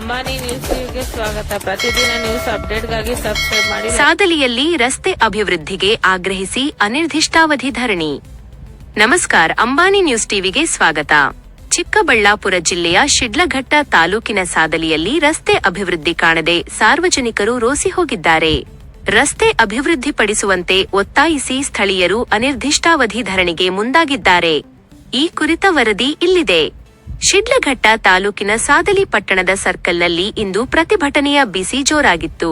ಅಂಬಾನಿ ನ್ಯೂಸ್ಗೆ ಸ್ವಾಗತ. ಪ್ರತಿದಿನ ನ್ಯೂಸ್ ಅಪ್ಡೇಟ್ಗಾಗಿ ಸಬ್ಸ್ಕ್ರೈಬ್ ಮಾಡಿ. ಸಾದಲಿಯಲ್ಲಿ ರಸ್ತೆ ಅಭಿವೃದ್ಧಿಗೆ ಆಗ್ರಹಿಸಿ ಅನಿರ್ದಿಷ್ಟಾವಧಿ ಧರಣಿ. ನಮಸ್ಕಾರ, ಅಂಬಾನಿ ನ್ಯೂಸ್ ಟಿವಿಗೆ ಸ್ವಾಗತ. ಚಿಕ್ಕಬಳ್ಳಾಪುರ ಜಿಲ್ಲೆಯ ಶಿಡ್ಲಘಟ್ಟ ತಾಲೂಕಿನ ಸಾದಲಿಯಲ್ಲಿ ರಸ್ತೆ ಅಭಿವೃದ್ಧಿ ಕಾಣದೆ ಸಾರ್ವಜನಿಕರು ರೋಸಿ ಹೋಗಿದ್ದಾರೆ. ರಸ್ತೆ ಅಭಿವೃದ್ಧಿಪಡಿಸುವಂತೆ ಒತ್ತಾಯಿಸಿ ಸ್ಥಳೀಯರು ಅನಿರ್ದಿಷ್ಟಾವಧಿ ಧರಣಿಗೆ ಮುಂದಾಗಿದ್ದಾರೆ. ಈ ಕುರಿತ ವರದಿ ಇಲ್ಲಿದೆ. ಶಿಡ್ಲಘಟ್ಟ ತಾಲೂಕಿನ ಸಾದಲಿ ಪಟ್ಟಣದ ಸರ್ಕಲ್ನಲ್ಲಿ ಇಂದು ಪ್ರತಿಭಟನೆಯ ಬಿಸಿ ಜೋರಾಗಿತ್ತು.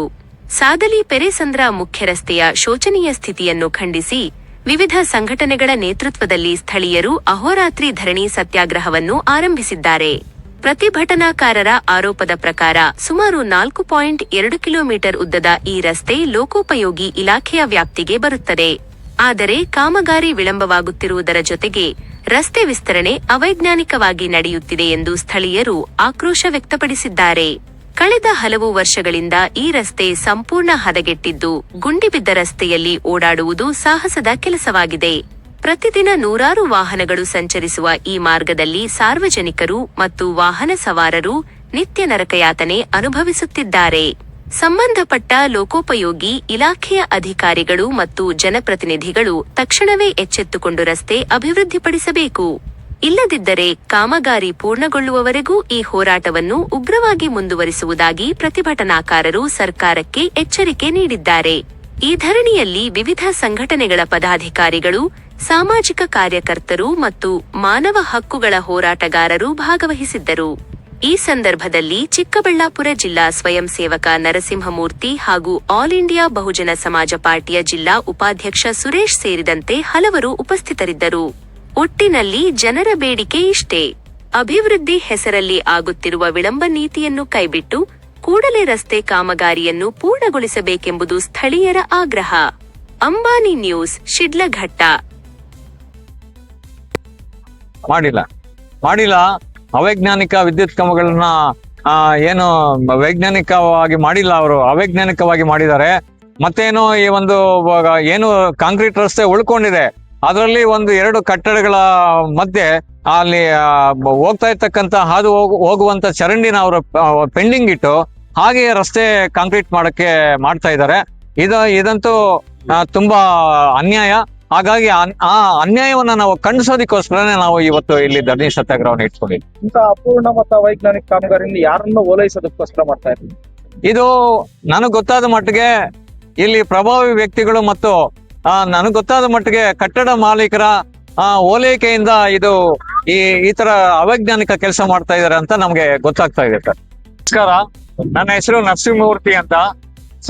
ಸಾದಲಿ ಪೆರೇಸಂದ್ರ ಮುಖ್ಯ ರಸ್ತೆಯ ಶೋಚನೀಯ ಸ್ಥಿತಿಯನ್ನು ಖಂಡಿಸಿ ವಿವಿಧ ಸಂಘಟನೆಗಳ ನೇತೃತ್ವದಲ್ಲಿ ಸ್ಥಳೀಯರು ಅಹೋರಾತ್ರಿ ಧರಣಿ ಸತ್ಯಾಗ್ರಹವನ್ನು ಆರಂಭಿಸಿದ್ದಾರೆ. ಪ್ರತಿಭಟನಾಕಾರರ ಆರೋಪದ ಪ್ರಕಾರ ಸುಮಾರು 4.2 ಕಿಲೋಮೀಟರ್ ಉದ್ದದ ಈ ರಸ್ತೆ ಲೋಕೋಪಯೋಗಿ ಇಲಾಖೆಯ ವ್ಯಾಪ್ತಿಗೆ ಬರುತ್ತದೆ. ಆದರೆ ಕಾಮಗಾರಿ ವಿಳಂಬವಾಗುತ್ತಿರುವುದರ ಜೊತೆಗೆ ರಸ್ತೆ ವಿಸ್ತರಣೆ ಅವೈಜ್ಞಾನಿಕವಾಗಿ ನಡೆಯುತ್ತಿದೆ ಎಂದು ಸ್ಥಳೀಯರು ಆಕ್ರೋಶ ವ್ಯಕ್ತಪಡಿಸಿದ್ದಾರೆ. ಕಳೆದ ಹಲವು ವರ್ಷಗಳಿಂದ ಈ ರಸ್ತೆ ಸಂಪೂರ್ಣ ಹದಗೆಟ್ಟಿದ್ದು, ಗುಂಡಿಬಿದ್ದ ರಸ್ತೆಯಲ್ಲಿ ಓಡಾಡುವುದು ಸಾಹಸದ ಕೆಲಸವಾಗಿದೆ. ಪ್ರತಿದಿನ ನೂರಾರು ವಾಹನಗಳು ಸಂಚರಿಸುವ ಈ ಮಾರ್ಗದಲ್ಲಿ ಸಾರ್ವಜನಿಕರು ಮತ್ತು ವಾಹನ ಸವಾರರು ನಿತ್ಯ ನರಕಯಾತನೆ ಅನುಭವಿಸುತ್ತಿದ್ದಾರೆ. ಸಂಬಂಧಪಟ್ಟ ಲೋಕೋಪಯೋಗಿ ಇಲಾಖೆಯ ಅಧಿಕಾರಿಗಳು ಮತ್ತು ಜನಪ್ರತಿನಿಧಿಗಳು ತಕ್ಷಣವೇ ಎಚ್ಚೆತ್ತುಕೊಂಡು ರಸ್ತೆ ಅಭಿವೃದ್ಧಿಪಡಿಸಬೇಕು. ಇಲ್ಲದಿದ್ದರೆ ಕಾಮಗಾರಿ ಪೂರ್ಣಗೊಳ್ಳುವವರೆಗೂ ಈ ಹೋರಾಟವನ್ನು ಉಗ್ರವಾಗಿ ಮುಂದುವರಿಸುವುದಾಗಿ ಪ್ರತಿಭಟನಾಕಾರರು ಸರ್ಕಾರಕ್ಕೆ ಎಚ್ಚರಿಕೆ ನೀಡಿದ್ದಾರೆ. ಈ ಧರಣಿಯಲ್ಲಿ ವಿವಿಧ ಸಂಘಟನೆಗಳ ಪದಾಧಿಕಾರಿಗಳು, ಸಾಮಾಜಿಕ ಕಾರ್ಯಕರ್ತರು ಮತ್ತು ಮಾನವ ಹಕ್ಕುಗಳ ಹೋರಾಟಗಾರರು ಭಾಗವಹಿಸಿದ್ದರು. ಈ ಸಂದರ್ಭದಲ್ಲಿ ಚಿಕ್ಕಬಳ್ಳಾಪುರ ಜಿಲ್ಲಾ ಸ್ವಯಂ ಸೇವಕ ನರಸಿಂಹಮೂರ್ತಿ ಹಾಗೂ ಆಲ್ ಇಂಡಿಯಾ ಬಹುಜನ ಸಮಾಜ ಪಾರ್ಟಿಯ ಜಿಲ್ಲಾ ಉಪಾಧ್ಯಕ್ಷ ಸುರೇಶ್ ಸೇರಿದಂತೆ ಹಲವರು ಉಪಸ್ಥಿತರಿದ್ದರು. ಒಟ್ಟಿನಲ್ಲಿ ಜನರ ಬೇಡಿಕೆ ಇಷ್ಟೇ: ಅಭಿವೃದ್ಧಿ ಹೆಸರಲ್ಲಿ ಆಗುತ್ತಿರುವ ವಿಳಂಬ ನೀತಿಯನ್ನು ಕೈಬಿಟ್ಟು ಕೂಡಲೇ ರಸ್ತೆ ಕಾಮಗಾರಿಯನ್ನು ಪೂರ್ಣಗೊಳಿಸಬೇಕೆಂಬುದು ಸ್ಥಳೀಯರ ಆಗ್ರಹ. ಅಂಬಾನಿ ನ್ಯೂಸ್, ಶಿಡ್ಲಘಟ್ಟ. ಮಾಡಿಲ್ಲ ಅವೈಜ್ಞಾನಿಕ ವಿದ್ಯುತ್ ಕಂಬಗಳನ್ನ ಏನು ವೈಜ್ಞಾನಿಕವಾಗಿ ಮಾಡಿಲ್ಲ, ಅವರು ಅವೈಜ್ಞಾನಿಕವಾಗಿ ಮಾಡಿದ್ದಾರೆ. ಮತ್ತೇನು ಈ ಒಂದು ಏನು ಕಾಂಕ್ರೀಟ್ ರಸ್ತೆ ಉಳ್ಕೊಂಡಿದೆ, ಅದರಲ್ಲಿ 2 ಕಟ್ಟಡಗಳ ಮಧ್ಯೆ ಅಲ್ಲಿ ಹೋಗ್ತಾ ಇರ್ತಕ್ಕಂಥ ಹಾದು ಹೋಗುವಂತ ಚರಂಡಿನ ಅವರು ಪೆಂಡಿಂಗ್ ಇಟ್ಟು ಹಾಗೆ ರಸ್ತೆ ಕಾಂಕ್ರೀಟ್ ಮಾಡ್ತಾ ಇದ್ದಾರೆ. ಇದಂತೂ ತುಂಬಾ ಅನ್ಯಾಯ. ಹಾಗಾಗಿ ಆ ಅನ್ಯಾಯವನ್ನ ನಾವು ಖಂಡಿಸೋದಕ್ಕೋಸ್ಕರನೇ ನಾವು ಇವತ್ತು ಇಲ್ಲಿ ಧರಣಿ ಸತ್ಯಾಗ್ರಹವನ್ನು ಇಟ್ಕೊಂಡಿದ್ವಿ. ಇಂತ ಅಪೂರ್ಣ ಮತ್ತು ಅವೈಜ್ಞಾನಿಕ ಕಾಮಗಾರಿಯಿಂದ ಯಾರನ್ನು ಓಲೈಸೋದಕ್ಕೋಸ್ಕರ ಮಾಡ್ತಾ ಇದ್ದೀವಿ. ಇದು ನನಗೆ ಗೊತ್ತಾದ ಮಟ್ಟಿಗೆ ಇಲ್ಲಿ ಪ್ರಭಾವಿ ವ್ಯಕ್ತಿಗಳು ಮತ್ತು ನನಗೆ ಗೊತ್ತಾದ ಮಟ್ಟಿಗೆ ಕಟ್ಟಡ ಮಾಲೀಕರ ಓಲೈಕೆಯಿಂದ ಇದು ಈ ತರ ಅವೈಜ್ಞಾನಿಕ ಕೆಲಸ ಮಾಡ್ತಾ ಇದ್ದಾರೆ ಅಂತ ನಮ್ಗೆ ಗೊತ್ತಾಗ್ತಾ ಇದೆ ಸರ್. ನಮಸ್ಕಾರ, ನನ್ನ ಹೆಸರು ನರಸಿಂಹಮೂರ್ತಿ ಅಂತ,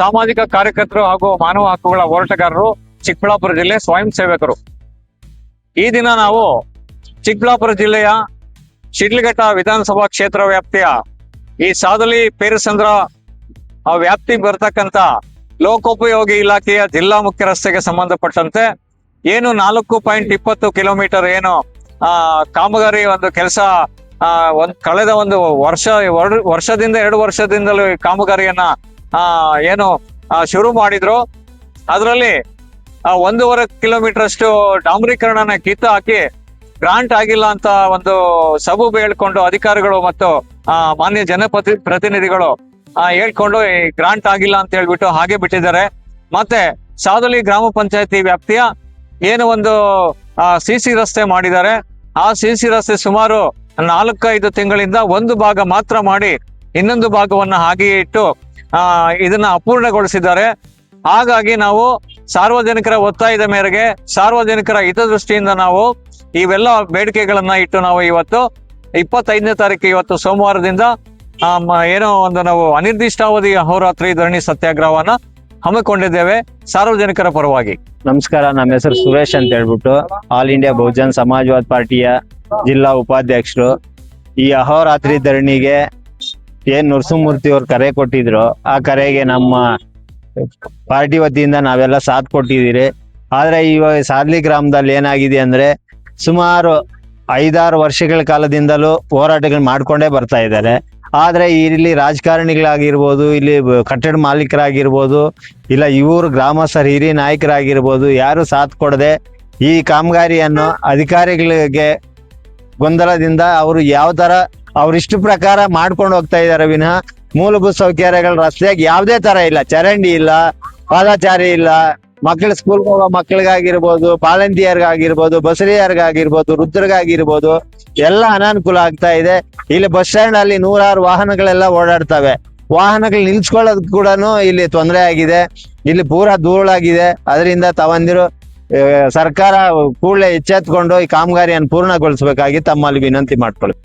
ಸಾಮಾಜಿಕ ಕಾರ್ಯಕರ್ತರು ಹಾಗೂ ಮಾನವ ಹಕ್ಕುಗಳ ಹೋರಾಟಗಾರರು, ಚಿಕ್ಕಬಳ್ಳಾಪುರ ಜಿಲ್ಲೆ ಸ್ವಯಂ ಸೇವಕರು. ಈ ದಿನ ನಾವು ಚಿಕ್ಕಬಳ್ಳಾಪುರ ಜಿಲ್ಲೆಯ ಶಿಡ್ಲಘಟ್ಟ ವಿಧಾನಸಭಾ ಕ್ಷೇತ್ರ ವ್ಯಾಪ್ತಿಯ ಈ ಸಾದಲಿ ಪೇರಸಂದ್ರ ವ್ಯಾಪ್ತಿಗೆ ಬರ್ತಕ್ಕಂಥ ಲೋಕೋಪಯೋಗಿ ಇಲಾಖೆಯ ಜಿಲ್ಲಾ ಮುಖ್ಯ ರಸ್ತೆಗೆ ಸಂಬಂಧಪಟ್ಟಂತೆ ಏನು 4.20 ಕಿಲೋಮೀಟರ್ ಏನು ಕಾಮಗಾರಿ ಒಂದು ಕೆಲಸ ಕಳೆದ ವರ್ಷದಿಂದ 2 ವರ್ಷದಿಂದಲೂ ಕಾಮಗಾರಿಯನ್ನ ಏನು ಶುರು ಮಾಡಿದ್ರು. ಅದರಲ್ಲಿ 1.5 ಕಿಲೋಮೀಟರ್ ಅಷ್ಟು ಡಾಂಬರೀಕರಣನ ಕಿತ್ತು ಹಾಕಿ ಗ್ರಾಂಟ್ ಆಗಿಲ್ಲ ಅಂತ ಒಂದು ಸಬೂಬು ಹೇಳ್ಕೊಂಡು ಅಧಿಕಾರಿಗಳು ಮತ್ತು ಮಾನ್ಯ ಪ್ರತಿನಿಧಿಗಳು ಹೇಳ್ಕೊಂಡು ಈ ಗ್ರಾಂಟ್ ಆಗಿಲ್ಲ ಅಂತ ಹೇಳ್ಬಿಟ್ಟು ಹಾಗೆ ಬಿಟ್ಟಿದ್ದಾರೆ. ಮತ್ತೆ ಸಾದಲಿ ಗ್ರಾಮ ಪಂಚಾಯತಿ ವ್ಯಾಪ್ತಿಯ ಏನು ಒಂದು ಸಿಸಿ ರಸ್ತೆ ಮಾಡಿದ್ದಾರೆ. ಆ ಸಿಸಿ ರಸ್ತೆ ಸುಮಾರು 4-5 ತಿಂಗಳಿಂದ ಒಂದು ಭಾಗ ಮಾತ್ರ ಮಾಡಿ ಇನ್ನೊಂದು ಭಾಗವನ್ನ ಹಾಗೆಯೇ ಇಟ್ಟು ಇದನ್ನ ಅಪೂರ್ಣಗೊಳಿಸಿದ್ದಾರೆ. ಹಾಗಾಗಿ ನಾವು ಸಾರ್ವಜನಿಕರ ಒತ್ತಾಯದ ಮೇರೆಗೆ, ಸಾರ್ವಜನಿಕರ ಹಿತದೃಷ್ಟಿಯಿಂದ ನಾವು ಇವೆಲ್ಲ ಬೇಡಿಕೆಗಳನ್ನ ಇಟ್ಟು ನಾವು ಇವತ್ತು 25ನೇ ತಾರೀಕು ಇವತ್ತು ಸೋಮವಾರದಿಂದ ಏನೋ ಒಂದು ನಾವು ಅನಿರ್ದಿಷ್ಟಾವಧಿ ಅಹೋರಾತ್ರಿ ಧರಣಿ ಸತ್ಯಾಗ್ರಹವನ್ನ ಹಮ್ಮಿಕೊಂಡಿದ್ದೇವೆ ಸಾರ್ವಜನಿಕರ ಪರವಾಗಿ. ನಮಸ್ಕಾರ, ನಮ್ಮ ಹೆಸರು ಸುರೇಶ್ ಅಂತ ಹೇಳ್ಬಿಟ್ಟು ಆಲ್ ಇಂಡಿಯಾ ಬಹುಜನ್ ಸಮಾಜವಾದ ಪಾರ್ಟಿಯ ಜಿಲ್ಲಾ ಉಪಾಧ್ಯಕ್ಷರು. ಈ ಅಹೋರಾತ್ರಿ ಧರಣಿಗೆ ಏನ್ ನರಸಿಂಹಮೂರ್ತಿ ಅವ್ರು ಕರೆ ಕೊಟ್ಟಿದ್ರು, ಆ ಕರೆಗೆ ನಮ್ಮ ಪಾರ್ಟಿ ವತಿಯಿಂದ ನಾವೆಲ್ಲ ಸಾಥ್ ಕೊಟ್ಟಿದ್ದೀರಿ. ಆದ್ರೆ ಇವಾಗ ಸಾದ್ಲಿ ಗ್ರಾಮದಲ್ಲಿ ಏನಾಗಿದೆ ಅಂದ್ರೆ ಸುಮಾರು 5-6 ವರ್ಷಗಳ ಕಾಲದಿಂದಲೂ ಹೋರಾಟಗಳು ಮಾಡ್ಕೊಂಡೇ ಬರ್ತಾ ಇದ್ದಾರೆ. ಆದ್ರೆ ಇಲ್ಲಿ ರಾಜಕಾರಣಿಗಳಾಗಿರ್ಬೋದು, ಇಲ್ಲಿ ಕಟ್ಟಡ ಮಾಲೀಕರಾಗಿರ್ಬೋದು, ಇಲ್ಲ ಇವರು ಗ್ರಾಮಸ್ಥರ ಹಿರಿಯ ನಾಯಕರಾಗಿರ್ಬೋದು, ಯಾರು ಸಾಥ್ ಕೊಡದೆ ಈ ಕಾಮಗಾರಿಯನ್ನು ಅಧಿಕಾರಿಗಳಿಗೆ ಗೊಂದಲದಿಂದ ಅವರು ಯಾವ ತರ ಅವ್ರಿಷ್ಟು ಪ್ರಕಾರ ಮಾಡ್ಕೊಂಡು ಹೋಗ್ತಾ ಇದಾರೆ ವಿನಃ ಮೂಲಭೂತ ಸೌಕರ್ಯಗಳ ರಸ್ತೆಯಾಗಿ ಯಾವ್ದೇ ತರ ಇಲ್ಲ. ಚರಂಡಿ ಇಲ್ಲ, ಪಾದಚಾರಿ ಇಲ್ಲ, ಮಕ್ಕಳು ಸ್ಕೂಲ್ ಹೋಗೋ ಮಕ್ಕಳಿಗಾಗಿರ್ಬೋದು, ಬಾಲಂತಿಯರ್ಗಾಗಿರ್ಬೋದು, ಬಸರಿಯರ್ಗಾಗಿರ್ಬೋದು, ವೃದ್ಧರಿಗಾಗಿರ್ಬೋದು ಎಲ್ಲ ಅನಾನುಕೂಲ ಆಗ್ತಾ ಇದೆ. ಇಲ್ಲಿ ಬಸ್ ಸ್ಟ್ಯಾಂಡ್ ಅಲ್ಲಿ 100 ವಾಹನಗಳೆಲ್ಲ ಓಡಾಡ್ತವೆ. ವಾಹನಗಳು ನಿಲ್ಸ್ಕೊಳ್ಳೋದ್ ಕೂಡ ಇಲ್ಲಿ ತೊಂದರೆ ಆಗಿದೆ. ಇಲ್ಲಿ ಪೂರಾ ಧೂಳಾಗಿದೆ. ಅದರಿಂದ ತಾವಂದಿರು ಸರ್ಕಾರ ಕೂಡಲೇ ಎಚ್ಚೆತ್ಕೊಂಡು ಈ ಕಾಮಗಾರಿಯನ್ನು ಪೂರ್ಣಗೊಳಿಸಬೇಕಾಗಿ ತಮ್ಮಲ್ಲಿ ವಿನಂತಿ ಮಾಡ್ಕೊಳ್ಳಿ.